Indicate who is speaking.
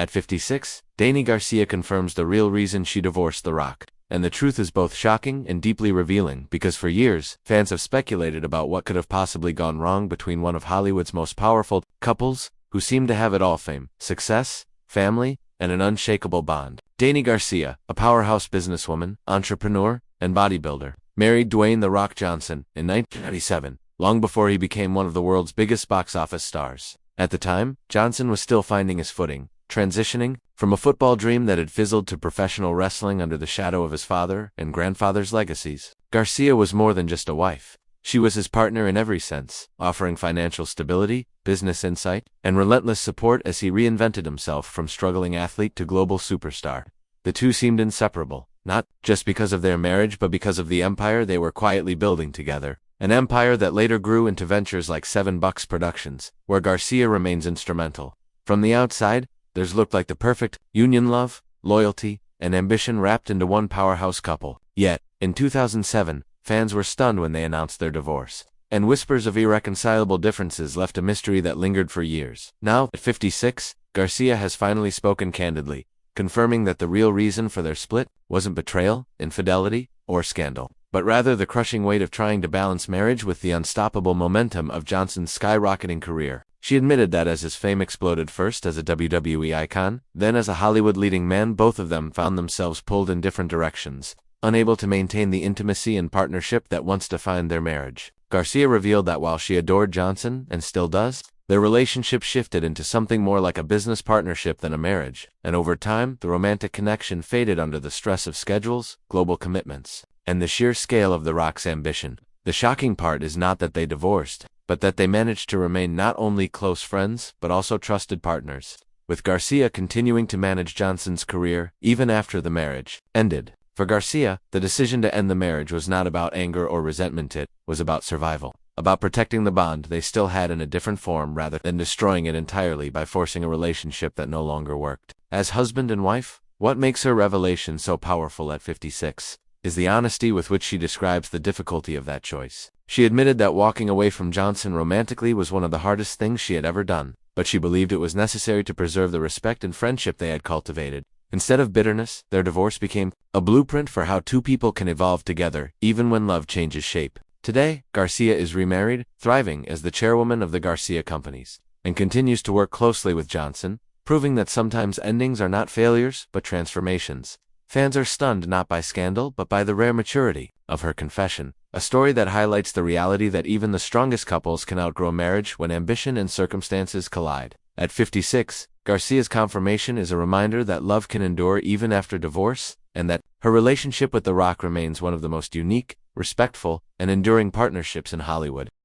Speaker 1: At 56, Dany Garcia confirms the real reason she divorced The Rock. And the truth is both shocking and deeply revealing because for years, fans have speculated about what could have possibly gone wrong between one of Hollywood's most powerful couples, who seem to have it all: fame, success, family, and an unshakable bond. Dany Garcia, a powerhouse businesswoman, entrepreneur, and bodybuilder, married Dwayne "The Rock" Johnson in 1997, long before he became one of the world's biggest box office stars. At the time, Johnson was still finding his footing, transitioning from a football dream that had fizzled to professional wrestling under the shadow of his father and grandfather's legacies. Garcia was more than just a wife. She was his partner in every sense, offering financial stability, business insight, and relentless support as he reinvented himself from struggling athlete to global superstar. The two seemed inseparable, not just because of their marriage but because of the empire they were quietly building together. An empire that later grew into ventures like $7 Productions, where Garcia remains instrumental. From the outside, theirs looked like the perfect union: love, loyalty, and ambition wrapped into one powerhouse couple. Yet, in 2007, fans were stunned when they announced their divorce, and whispers of irreconcilable differences left a mystery that lingered for years. Now, at 56, Garcia has finally spoken candidly, confirming that the real reason for their split wasn't betrayal, infidelity, or scandal, but rather the crushing weight of trying to balance marriage with the unstoppable momentum of Johnson's skyrocketing career. She admitted that as his fame exploded, first as a WWE icon, then as a Hollywood leading man, both of them found themselves pulled in different directions, unable to maintain the intimacy and partnership that once defined their marriage. Garcia revealed that while she adored Johnson, and still does, their relationship shifted into something more like a business partnership than a marriage, and over time, the romantic connection faded under the stress of schedules, global commitments, and the sheer scale of The Rock's ambition. The shocking part is not that they divorced, but that they managed to remain not only close friends, but also trusted partners, with Garcia continuing to manage Johnson's career even after the marriage ended. For Garcia, the decision to end the marriage was not about anger or resentment, it was about survival, about protecting the bond they still had in a different form rather than destroying it entirely by forcing a relationship that no longer worked. As husband and wife, what makes her revelation so powerful at 56 is the honesty with which she describes the difficulty of that choice. She admitted that walking away from Johnson romantically was one of the hardest things she had ever done, but she believed it was necessary to preserve the respect and friendship they had cultivated. Instead of bitterness, their divorce became a blueprint for how two people can evolve together, even when love changes shape. Today, Garcia is remarried, thriving as the chairwoman of the Garcia companies, and continues to work closely with Johnson, proving that sometimes endings are not failures, but transformations. Fans are stunned not by scandal, but by the rare maturity of her confession, a story that highlights the reality that even the strongest couples can outgrow marriage when ambition and circumstances collide. At 56, Garcia's confirmation is a reminder that love can endure even after divorce, and that her relationship with The Rock remains one of the most unique, respectful, and enduring partnerships in Hollywood.